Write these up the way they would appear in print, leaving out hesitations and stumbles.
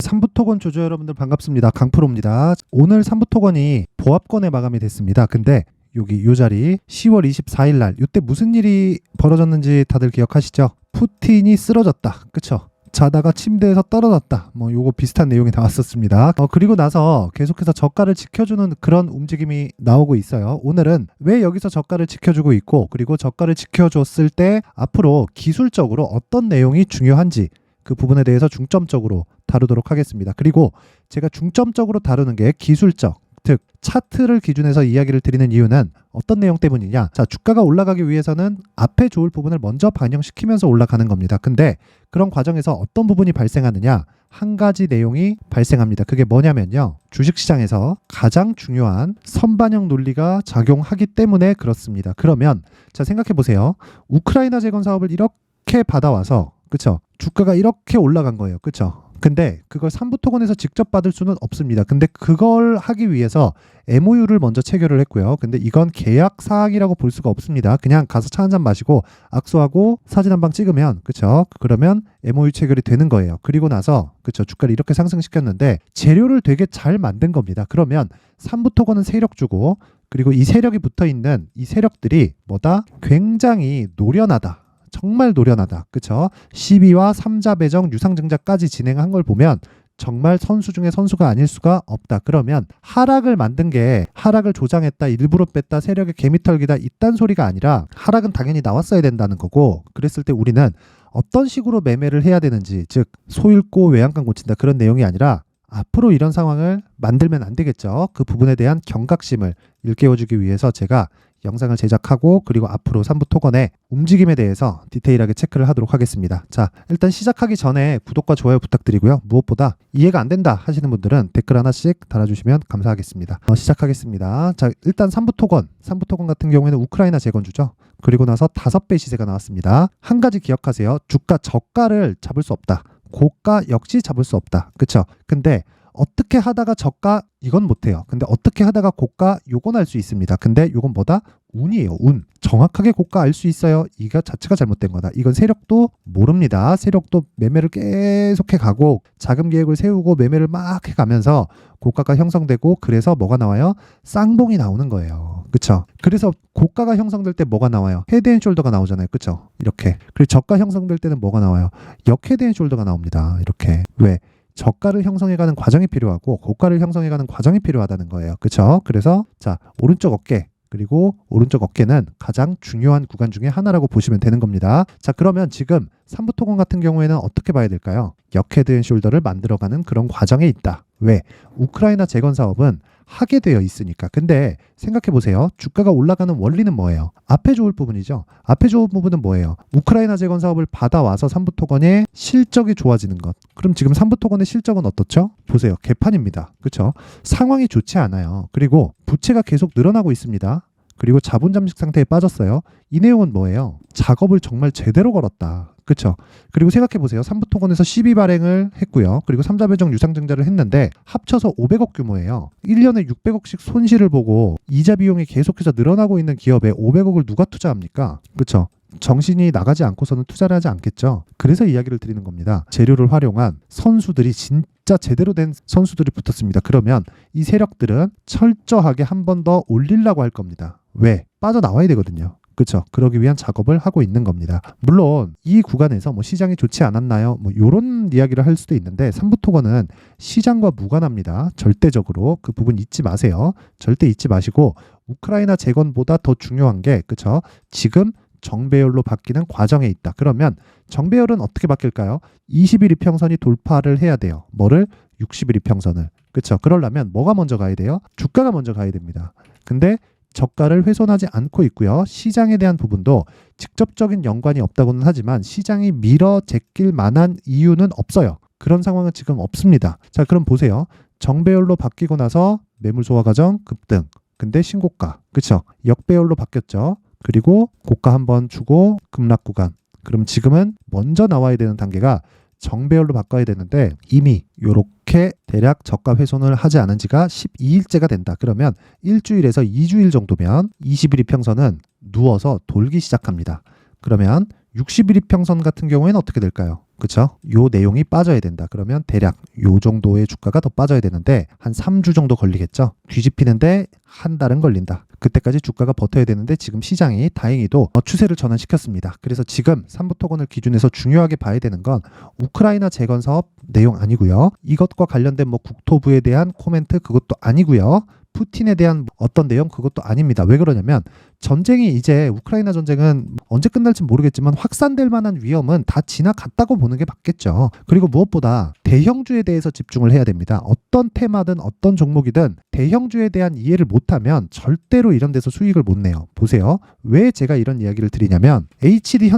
삼부토건 조조 여러분들 반갑습니다. 강프로입니다. 오늘 삼부토건이 보합권에 마감이 됐습니다. 근데 여기 요 자리 10월 24일 날 이때 무슨 일이 벌어졌는지 다들 기억하시죠? 푸틴이 쓰러졌다. 그쵸? 자다가 침대에서 떨어졌다. 뭐 요거 비슷한 내용이 나왔었습니다. 그리고 나서 계속해서 저가를 지켜주는 그런 움직임이 나오고 있어요. 오늘은 왜 여기서 저가를 지켜주고 있고, 그리고 저가를 지켜줬을 때 앞으로 기술적으로 어떤 내용이 중요한지 그 부분에 대해서 중점적으로 다루도록 하겠습니다. 그리고 제가 중점적으로 다루는 게 기술적, 즉 차트를 기준해서 이야기를 드리는 이유는 어떤 내용 때문이냐? 자, 주가가 올라가기 위해서는 앞에 좋을 부분을 먼저 반영시키면서 올라가는 겁니다. 근데 그런 과정에서 어떤 부분이 발생하느냐? 한 가지 내용이 발생합니다. 그게 뭐냐면요, 주식시장에서 가장 중요한 선반영 논리가 작용하기 때문에 그렇습니다. 그러면 자, 생각해 보세요. 우크라이나 재건 사업을 이렇게 받아와서, 그쵸? 주가가 이렇게 올라간 거예요. 그쵸? 근데 그걸 삼부토건에서 직접 받을 수는 없습니다. 근데 그걸 하기 위해서 MOU를 먼저 체결을 했고요. 근데 이건 계약 사항이라고 볼 수가 없습니다. 그냥 가서 차 한잔 마시고 악수하고 사진 한 방 찍으면, 그쵸? 그러면 MOU 체결이 되는 거예요. 그리고 나서, 그쵸? 주가를 이렇게 상승시켰는데 재료를 되게 잘 만든 겁니다. 그러면 삼부토건은 세력 주고, 그리고 이 세력이 붙어 있는 이 세력들이 뭐다? 굉장히 노련하다. 정말 노련하다. 그쵸? 시비와 삼자 배정, 유상증자까지 진행한 걸 보면 정말 선수 중에 선수가 아닐 수가 없다. 그러면 하락을 만든 게 하락을 조장했다, 일부러 뺐다, 세력의 개미털기다, 이딴 소리가 아니라 하락은 당연히 나왔어야 된다는 거고, 그랬을 때 우리는 어떤 식으로 매매를 해야 되는지, 즉 소 읽고 외양간 고친다, 그런 내용이 아니라 앞으로 이런 상황을 만들면 안 되겠죠. 그 부분에 대한 경각심을 일깨워주기 위해서 제가 영상을 제작하고, 그리고 앞으로 삼부토건의 움직임에 대해서 디테일하게 체크를 하도록 하겠습니다. 자, 일단 시작하기 전에 구독과 좋아요 부탁드리고요. 무엇보다 이해가 안 된다 하시는 분들은 댓글 하나씩 달아주시면 감사하겠습니다. 시작하겠습니다. 자, 일단 삼부토건 같은 경우에는 우크라이나 재건주죠. 그리고 나서 5배 시세가 나왔습니다. 한 가지 기억하세요. 주가 저가를 잡을 수 없다. 고가 역시 잡을 수 없다. 그쵸? 근데 어떻게 하다가 저가 이건 못해요. 근데 어떻게 하다가 고가 요건 알 수 있습니다. 근데 요건 뭐다? 운이에요. 운. 정확하게 고가 알 수 있어요. 이거 자체가 잘못된 거다. 이건 세력도 모릅니다. 세력도 매매를 계속해 가고 자금 계획을 세우고 매매를 막 해가면서 고가가 형성되고, 그래서 뭐가 나와요? 쌍봉이 나오는 거예요. 그쵸? 그래서 고가가 형성될 때 뭐가 나와요? 헤드앤숄더가 나오잖아요. 그쵸? 이렇게. 그리고 저가 형성될 때는 뭐가 나와요? 역헤드앤숄더가 나옵니다. 이렇게. 왜? 저가를 형성해가는 과정이 필요하고 고가를 형성해가는 과정이 필요하다는 거예요. 그쵸? 그래서 자, 오른쪽 어깨, 그리고 오른쪽 어깨는 가장 중요한 구간 중에 하나라고 보시면 되는 겁니다. 자, 그러면 지금 삼부토건 같은 경우에는 어떻게 봐야 될까요? 역헤드앤숄더를 만들어가는 그런 과정에 있다. 왜? 우크라이나 재건 사업은 하게 되어 있으니까. 근데 생각해 보세요. 주가가 올라가는 원리는 뭐예요? 앞에 좋을 부분이죠. 앞에 좋은 부분은 뭐예요? 우크라이나 재건 사업을 받아와서 삼부토건의 실적이 좋아지는 것. 그럼 지금 삼부토건의 실적은 어떻죠? 보세요. 개판입니다. 그렇죠? 상황이 좋지 않아요. 그리고 부채가 계속 늘어나고 있습니다. 그리고 자본 잠식 상태에 빠졌어요. 이 내용은 뭐예요? 작업을 정말 제대로 걸었다. 그렇죠? 그리고 생각해 보세요. 삼부토건에서 12 발행을 했고요. 그리고 삼자 배정 유상증자를 했는데 합쳐서 500억 규모예요. 1년에 600억씩 손실을 보고 이자 비용이 계속해서 늘어나고 있는 기업에 500억을 누가 투자합니까? 그렇죠? 정신이 나가지 않고서는 투자를 하지 않겠죠. 그래서 이야기를 드리는 겁니다. 재료를 활용한 선수들이 진짜 제대로 된 선수들이 붙었습니다. 그러면 이 세력들은 철저하게 한 번 더 올리려고 할 겁니다. 왜? 빠져나와야 되거든요. 그렇죠. 그러기 위한 작업을 하고 있는 겁니다. 물론 이 구간에서 뭐 시장이 좋지 않았나요? 뭐 이런 이야기를 할 수도 있는데 삼부토건은 시장과 무관합니다. 절대적으로 그 부분 잊지 마세요. 절대 잊지 마시고 우크라이나 재건보다 더 중요한 게, 그렇죠? 지금 정배열로 바뀌는 과정에 있다. 그러면 정배열은 어떻게 바뀔까요? 20일 이평선이 돌파를 해야 돼요. 뭐를? 60일 이평선을. 그렇죠? 그러려면 뭐가 먼저 가야 돼요? 주가가 먼저 가야 됩니다. 근데 저가를 훼손하지 않고 있고요. 시장에 대한 부분도 직접적인 연관이 없다고는 하지만 시장이 밀어 제낄 만한 이유는 없어요. 그런 상황은 지금 없습니다. 자, 그럼 보세요. 정배열로 바뀌고 나서 매물 소화 과정 급등. 근데 신고가. 그렇죠? 역배열로 바뀌었죠. 그리고 고가 한번 주고 급락 구간. 그럼 지금은 먼저 나와야 되는 단계가 정배열로 바꿔야 되는데 이미 이렇게 대략 저가 훼손을 하지 않은 지가 12일째가 된다. 그러면 일주일에서 2주일 정도면 20일 이평선은 누워서 돌기 시작합니다. 그러면 60일 이평선 같은 경우에는 어떻게 될까요? 그쵸? 요 내용이 빠져야 된다. 그러면 대략 요 정도의 주가가 더 빠져야 되는데 한 3주 정도 걸리겠죠? 뒤집히는데 한 달은 걸린다. 그때까지 주가가 버텨야 되는데 지금 시장이 다행히도 추세를 전환시켰습니다. 그래서 지금 삼부토건을 기준해서 중요하게 봐야 되는 건 우크라이나 재건 사업 내용 아니고요. 이것과 관련된 뭐 국토부에 대한 코멘트 그것도 아니고요. 푸틴에 대한 어떤 내용 그것도 아닙니다. 왜 그러냐면 전쟁이 이제 우크라이나 전쟁은 언제 끝날지 모르겠지만 확산될 만한 위험은 다 지나갔다고 보는 게 맞겠죠. 그리고 무엇보다 대형주에 대해서 집중을 해야 됩니다. 어떤 테마든 어떤 종목이든 대형주에 대한 이해를 못하면 절대로 이런 데서 수익을 못 내요. 보세요. 왜 제가 이런 이야기를 드리냐면 HD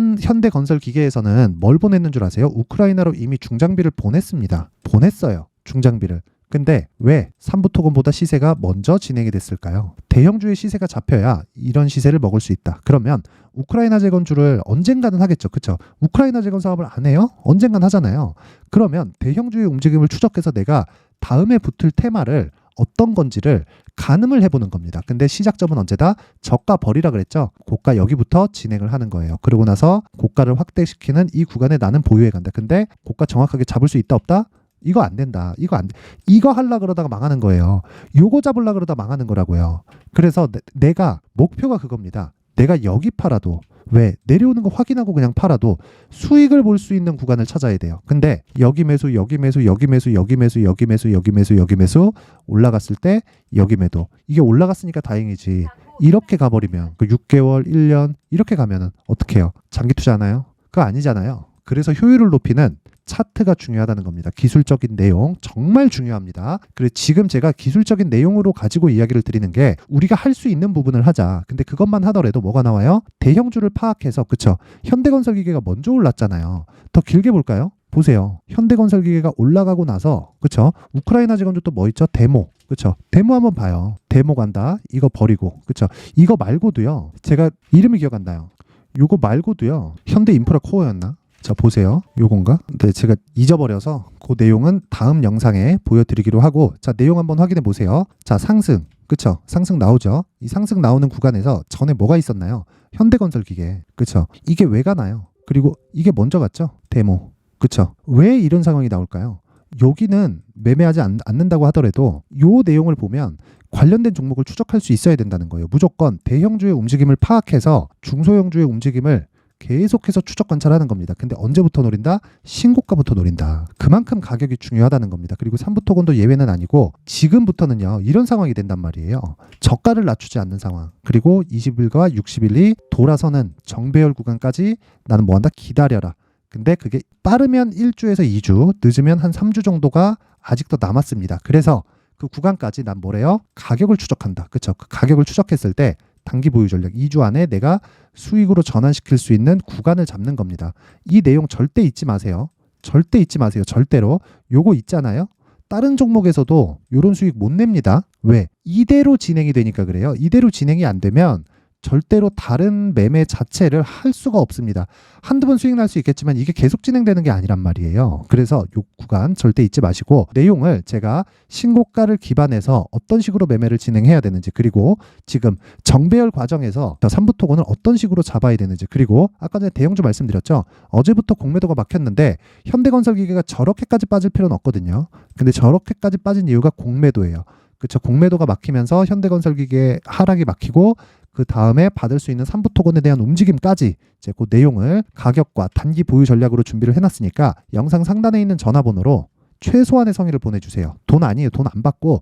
현대건설기계에서는 뭘 보냈는 줄 아세요? 우크라이나로 이미 중장비를 보냈습니다. 보냈어요. 중장비를. 근데 왜 삼부토건보다 시세가 먼저 진행이 됐을까요? 대형주의 시세가 잡혀야 이런 시세를 먹을 수 있다. 그러면 우크라이나 재건주를 언젠가는 하겠죠. 그렇죠? 우크라이나 재건 사업을 안 해요? 언젠간 하잖아요. 그러면 대형주의 움직임을 추적해서 내가 다음에 붙을 테마를 어떤 건지를 가늠을 해보는 겁니다. 근데 시작점은 언제다? 저가 버리라 그랬죠? 고가 여기부터 진행을 하는 거예요. 그러고 나서 고가를 확대시키는 이 구간에 나는 보유해 간다. 근데 고가 정확하게 잡을 수 있다 없다? 이거 안 된다. 이거 안 돼. 이거 하려 그러다가 망하는 거예요. 요거 잡으려 그러다 망하는 거라고요. 그래서 내가 목표가 그겁니다. 내가 여기 팔아도 왜 내려오는 거 확인하고 그냥 팔아도 수익을 볼 수 있는 구간을 찾아야 돼요. 근데 여기 매수, 여기 매수, 여기 매수, 여기 매수, 여기 매수, 여기 매수, 여기 매수 올라갔을 때 여기 매도. 이게 올라갔으니까 다행이지. 이렇게 가버리면 그 6개월, 1년 이렇게 가면은 어떻게 해요? 장기 투자하나요? 그거 아니잖아요. 그래서 효율을 높이는 차트가 중요하다는 겁니다. 기술적인 내용 정말 중요합니다. 그래서 지금 제가 기술적인 내용으로 가지고 이야기를 드리는 게 우리가 할 수 있는 부분을 하자. 근데 그것만 하더라도 뭐가 나와요? 대형주를 파악해서 그쵸? 현대건설기계가 먼저 올랐잖아요. 더 길게 볼까요? 보세요. 현대건설기계가 올라가고 나서 그쵸? 우크라이나 재건주 또 뭐 있죠? 데모. 그쵸? 데모 한번 봐요. 데모 간다. 이거 버리고. 그쵸? 이거 말고도요. 제가 이름이 기억 안 나요. 요거 말고도요. 현대인프라코어였나? 자 보세요. 요건가? 네, 제가 잊어버려서 그 내용은 다음 영상에 보여드리기로 하고 자 내용 한번 확인해 보세요. 자 상승 그쵸? 상승 나오죠? 이 상승 나오는 구간에서 전에 뭐가 있었나요? 현대건설기계 그쵸? 이게 왜 가나요? 그리고 이게 먼저 갔죠? 데모 그쵸? 왜 이런 상황이 나올까요? 여기는 매매하지 않는다고 하더라도 요 내용을 보면 관련된 종목을 추적할 수 있어야 된다는 거예요. 무조건 대형주의 움직임을 파악해서 중소형주의 움직임을 계속해서 추적 관찰하는 겁니다. 근데 언제부터 노린다? 신고가부터 노린다. 그만큼 가격이 중요하다는 겁니다. 그리고 삼부토건도 예외는 아니고 지금부터는요. 이런 상황이 된단 말이에요. 저가를 낮추지 않는 상황. 그리고 20일과 60일이 돌아서는 정배열 구간까지 나는 뭐한다? 기다려라. 근데 그게 빠르면 1주에서 2주, 늦으면 한 3주 정도가 아직도 남았습니다. 그래서 그 구간까지 난 뭐래요? 가격을 추적한다. 그렇죠? 그 가격을 추적했을 때 단기 보유 전략 2주 안에 내가 수익으로 전환시킬 수 있는 구간을 잡는 겁니다. 이 내용 절대 잊지 마세요. 절대 잊지 마세요. 절대로. 요거 있잖아요. 다른 종목에서도 요런 수익 못 냅니다. 왜? 이대로 진행이 되니까 그래요. 이대로 진행이 안 되면 절대로 다른 매매 자체를 할 수가 없습니다. 한두 번 수익 날 수 있겠지만 이게 계속 진행되는 게 아니란 말이에요. 그래서 요 구간 절대 잊지 마시고 내용을 제가 신고가를 기반해서 어떤 식으로 매매를 진행해야 되는지 그리고 지금 정배열 과정에서 삼부토건을 어떤 식으로 잡아야 되는지 그리고 아까 전에 대형주 말씀드렸죠. 어제부터 공매도가 막혔는데 현대건설기계가 저렇게까지 빠질 필요는 없거든요. 근데 저렇게까지 빠진 이유가 공매도예요. 그렇죠. 공매도가 막히면서 현대건설기계 하락이 막히고 그 다음에 받을 수 있는 삼부토건에 대한 움직임까지 이제 그 내용을 가격과 단기 보유 전략으로 준비를 해놨으니까 영상 상단에 있는 전화번호로 최소한의 성의를 보내주세요. 돈 아니에요. 돈 안 받고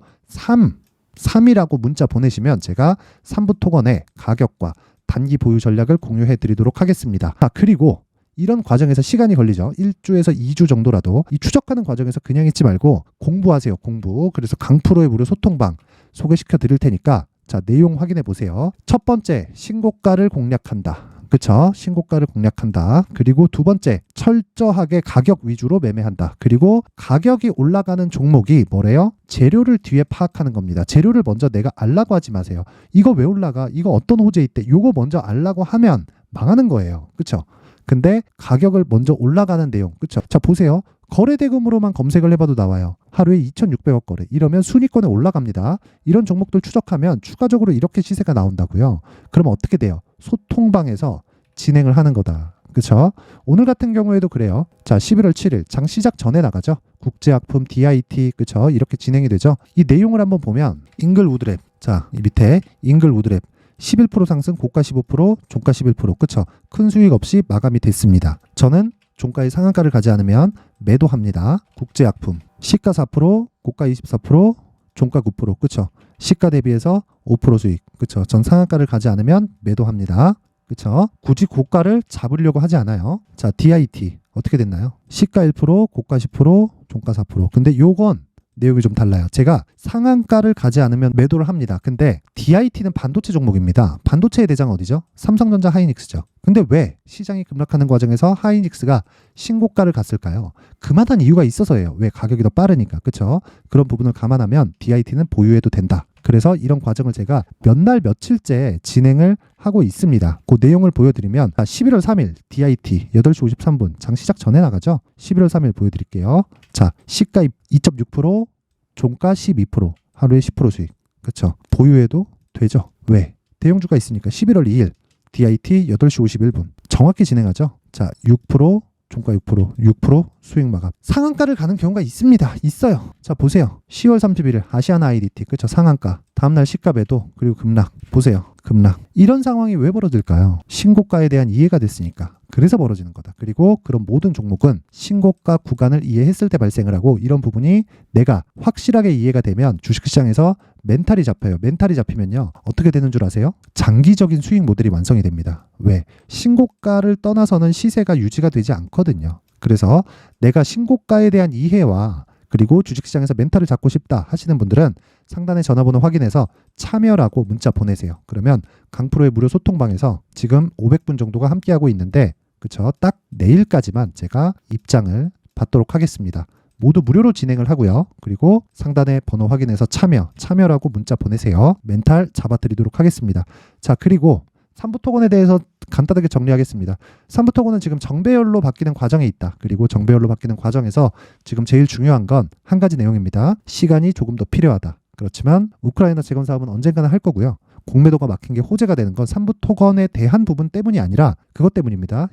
3이라고 문자 보내시면 제가 삼부토건의 가격과 단기 보유 전략을 공유해 드리도록 하겠습니다. 그리고 이런 과정에서 시간이 걸리죠. 1주에서 2주 정도라도 이 추적하는 과정에서 그냥 있지 말고 공부하세요. 공부. 그래서 강프로의 무료 소통방 소개시켜 드릴 테니까 자, 내용 확인해 보세요. 첫 번째, 신고가를 공략한다. 그쵸? 신고가를 공략한다. 그리고 두 번째, 철저하게 가격 위주로 매매한다. 그리고 가격이 올라가는 종목이 뭐래요? 재료를 뒤에 파악하는 겁니다. 재료를 먼저 내가 알라고 하지 마세요. 이거 왜 올라가? 이거 어떤 호재 있대? 이거 먼저 알라고 하면 망하는 거예요. 그쵸? 근데 가격을 먼저 올라가는 내용. 그쵸? 자, 보세요. 거래대금으로만 검색을 해봐도 나와요. 하루에 2,600억 거래. 이러면 순위권에 올라갑니다. 이런 종목들 추적하면 추가적으로 이렇게 시세가 나온다고요. 그러면 어떻게 돼요? 소통방에서 진행을 하는 거다. 그쵸? 오늘 같은 경우에도 그래요. 자, 11월 7일 장 시작 전에 나가죠. 국제약품 DIT, 그쵸? 이렇게 진행이 되죠. 이 내용을 한번 보면 잉글우드랩, 자, 이 밑에 잉글우드랩 11% 상승, 고가 15%, 종가 11%, 그쵸? 큰 수익 없이 마감이 됐습니다. 저는 종가의 상한가를 가지 않으면 매도합니다. 국제약품 시가 4%, 고가 24%, 종가 9%, 그쵸? 시가 대비해서 5% 수익, 그쵸? 전 상한가를 가지 않으면 매도합니다. 그쵸? 굳이 고가를 잡으려고 하지 않아요. 자, DIT 어떻게 됐나요? 시가 1%, 고가 10%, 종가 4%. 근데 요건 내용이 좀 달라요. 제가 상한가를 가지 않으면 매도를 합니다. 근데 DIT는 반도체 종목입니다. 반도체의 대장 어디죠? 삼성전자, 하이닉스죠. 근데 왜 시장이 급락하는 과정에서 하이닉스가 신고가를 갔을까요? 그만한 이유가 있어서예요. 왜? 가격이 더 빠르니까. 그쵸? 그런 부분을 감안하면 DIT는 보유해도 된다. 그래서 이런 과정을 제가 몇 날 며칠째 진행을 하고 있습니다. 그 내용을 보여드리면 11월 3일 DIT 8시 53분 장 시작 전에 나가죠. 11월 3일 보여드릴게요. 자, 시가 2.6%, 종가 12%, 하루에 10% 수익. 그쵸? 보유해도 되죠. 왜? 대형주가 있으니까. 11월 2일 DIT 8시 51분 정확히 진행하죠. 자, 6%, 종가 6% 수익 마감. 상한가를 가는 경우가 있습니다. 있어요. 자, 보세요. 10월 31일 아시아나 IDT, 그쵸? 상한가. 다음날 시가 매도, 그리고 급락. 보세요. 급락. 이런 상황이 왜 벌어질까요? 신고가에 대한 이해가 됐으니까. 그래서 벌어지는 거다. 그리고 그런 모든 종목은 신고가 구간을 이해했을 때 발생을 하고, 이런 부분이 내가 확실하게 이해가 되면 주식시장에서 멘탈이 잡혀요. 멘탈이 잡히면요, 어떻게 되는 줄 아세요? 장기적인 수익 모델이 완성이 됩니다. 왜? 신고가를 떠나서는 시세가 유지가 되지 않거든요. 그래서 내가 신고가에 대한 이해와 그리고 주식시장에서 멘탈을 잡고 싶다 하시는 분들은 상단의 전화번호 확인해서 참여라고 문자 보내세요. 그러면 강프로의 무료 소통방에서 지금 500분 정도가 함께하고 있는데, 그쵸? 딱 내일까지만 제가 입장을 받도록 하겠습니다. 모두 무료로 진행을 하고요. 그리고 상단의 번호 확인해서 참여라고 문자 보내세요. 멘탈 잡아드리도록 하겠습니다. 자, 그리고 삼부토건에 대해서 간단하게 정리하겠습니다. 삼부토건은 지금 정배열로 바뀌는 과정에 있다. 그리고 정배열로 바뀌는 과정에서 지금 제일 중요한 건 한 가지 내용입니다. 시간이 조금 더 필요하다. 그렇지만 우크라이나 재건 사업은 언젠가는 할 거고요. 공매도가 막힌 게 호재가 되는 건 삼부토건에 대한 부분 때문이 아니라 그것 때문입니다.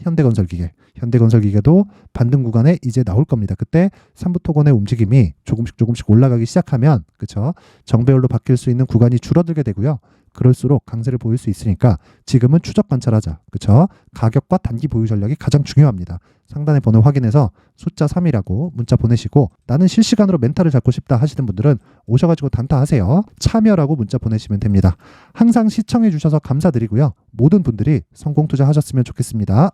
현대건설기계도 반등 구간에 이제 나올 겁니다. 그때 삼부토건의 움직임이 조금씩 올라가기 시작하면, 그쵸? 정배열로 바뀔 수 있는 구간이 줄어들게 되고요. 그럴수록 강세를 보일 수 있으니까 지금은 추적 관찰하자. 그쵸? 가격과 단기 보유 전략이 가장 중요합니다. 상단의 번호 확인해서 숫자 3이라고 문자 보내시고, 나는 실시간으로 멘탈을 잡고 싶다 하시는 분들은 오셔가지고 단타하세요. 참여라고 문자 보내시면 됩니다. 항상 시청해 주셔서 감사드리고요. 모든 분들이 성공 투자하셨으면 좋겠습니다.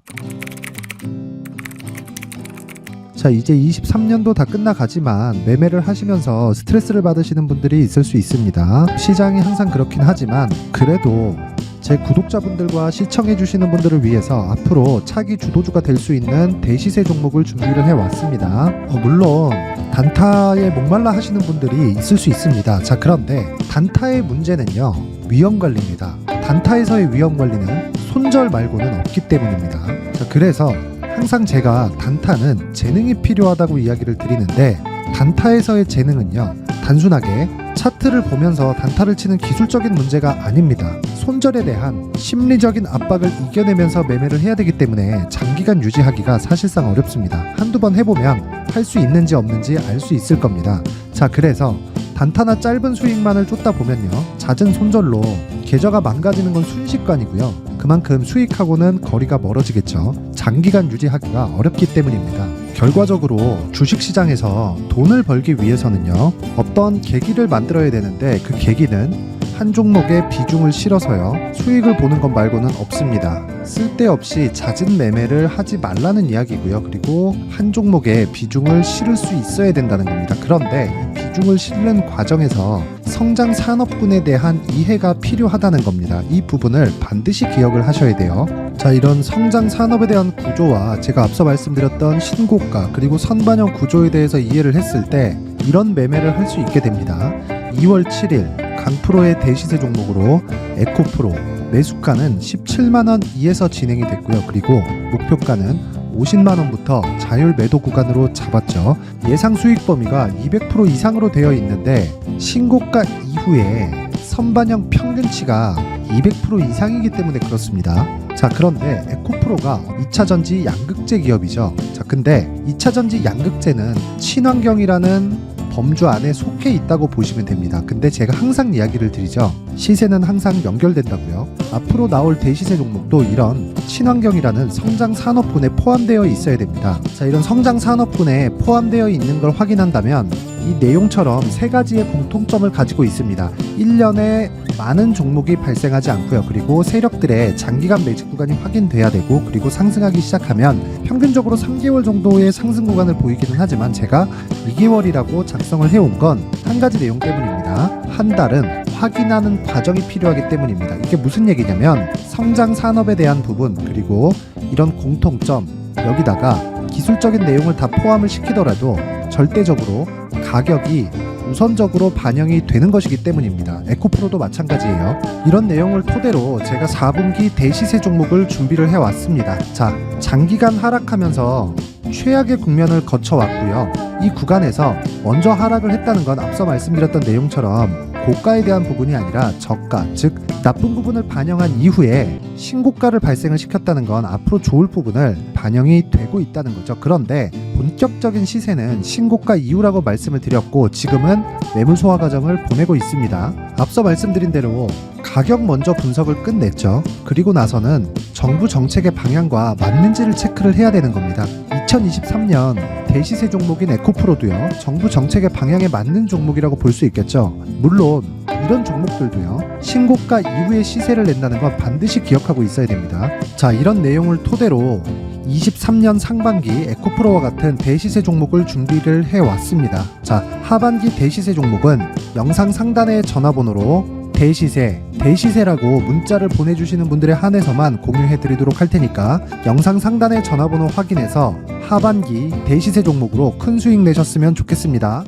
자, 이제 23년도 다 끝나가지만 매매를 하시면서 스트레스를 받으시는 분들이 있을 수 있습니다. 시장이 항상 그렇긴 하지만 그래도 제 구독자분들과 시청해주시는 분들을 위해서 앞으로 차기 주도주가 될 수 있는 대시세 종목을 준비를 해왔습니다. 물론 단타에 목말라 하시는 분들이 있을 수 있습니다. 자, 그런데 단타의 문제는요, 위험관리입니다. 단타에서의 위험관리는 손절 말고는 없기 때문입니다. 자, 그래서 항상 제가 단타는 재능이 필요하다고 이야기를 드리는데, 단타에서의 재능은요, 단순하게 차트를 보면서 단타를 치는 기술적인 문제가 아닙니다. 손절에 대한 심리적인 압박을 이겨내면서 매매를 해야 되기 때문에 장기간 유지하기가 사실상 어렵습니다. 한두 번 해보면 할 수 있는지 없는지 알 수 있을 겁니다. 자, 그래서 단타나 짧은 수익만을 쫓다 보면요, 잦은 손절로 계좌가 망가지는 건 순식간이고요. 그만큼 수익하고는 거리가 멀어지겠죠. 장기간 유지하기가 어렵기 때문입니다. 결과적으로 주식시장에서 돈을 벌기 위해서는요, 어떤 계기를 만들어야 되는데, 그 계기는 한 종목에 비중을 실어서요, 수익을 보는 것 말고는 없습니다. 쓸데없이 잦은 매매를 하지 말라는 이야기고요. 그리고 한 종목에 비중을 실을 수 있어야 된다는 겁니다. 그런데 이 비중을 실는 과정에서 성장 산업군에 대한 이해가 필요하다는 겁니다. 이 부분을 반드시 기억을 하셔야 돼요. 자, 이런 성장 산업에 대한 구조와 제가 앞서 말씀드렸던 신고가 그리고 선반영 구조에 대해서 이해를 했을 때 이런 매매를 할 수 있게 됩니다. 2월 7일 강프로의 대시세 종목으로 에코프로 매수가는 17만원 이에서 진행이 됐고요. 그리고 목표가는 50만원부터 자율 매도 구간으로 잡았죠. 예상 수익 범위가 200% 이상으로 되어 있는데, 신고가 이후에 선반영 평균치가 200% 이상이기 때문에 그렇습니다. 자, 그런데 에코프로가 2차전지 양극재 기업이죠. 자, 근데 2차전지 양극재는 친환경이라는 범주 안에 속해 있다고 보시면 됩니다. 근데 제가 항상 이야기를 드리죠. 시세는 항상 연결된다고요. 앞으로 나올 대시세 종목도 이런 친환경이라는 성장 산업군에 포함되어 있어야 됩니다. 자, 이런 성장 산업군에 포함되어 있는 걸 확인한다면 이 내용처럼 세 가지의 공통점을 가지고 있습니다. 1년에 많은 종목이 발생하지 않고요. 그리고 세력들의 장기간 매직 구간이 확인돼야 되고, 그리고 상승하기 시작하면 평균적으로 3개월 정도의 상승 구간을 보이기는 하지만 제가 2개월이라고 작성을 해온 건 한 가지 내용 때문입니다. 한 달은 확인하는 과정이 필요하기 때문입니다. 이게 무슨 얘기냐면 성장 산업에 대한 부분, 그리고 이런 공통점, 여기다가 기술적인 내용을 다 포함을 시키더라도 절대적으로 가격이 우선적으로 반영이 되는 것이기 때문입니다. 에코프로도 마찬가지예요. 이런 내용을 토대로 제가 4분기 대시세 종목을 준비를 해왔습니다. 자, 장기간 하락하면서 최악의 국면을 거쳐왔고요. 이 구간에서 먼저 하락을 했다는 건 앞서 말씀드렸던 내용처럼 고가에 대한 부분이 아니라 저가, 즉 나쁜 부분을 반영한 이후에 신고가를 발생을 시켰다는 건 앞으로 좋을 부분을 반영이 되고 있다는 거죠. 그런데 본격적인 시세는 신고가 이후라고 말씀을 드렸고, 지금은 매물 소화 과정을 보내고 있습니다. 앞서 말씀드린 대로 가격 먼저 분석을 끝냈죠. 그리고 나서는 정부 정책의 방향과 맞는지를 체크를 해야 되는 겁니다. 2023년 대시세 종목인 에코프로도요, 정부 정책의 방향에 맞는 종목이라고 볼 수 있겠죠. 물론 이런 종목들도요, 신고가 이후에 시세를 낸다는 건 반드시 기억하고 있어야 됩니다. 자, 이런 내용을 토대로 23년 상반기 에코프로와 같은 대시세 종목을 준비를 해왔습니다. 자, 하반기 대시세 종목은 영상 상단의 전화번호로 대시세라고 문자를 보내주시는 분들에 한해서만 공유해드리도록 할 테니까 영상 상단의 전화번호 확인해서 하반기 대시세 종목으로 큰 수익 내셨으면 좋겠습니다.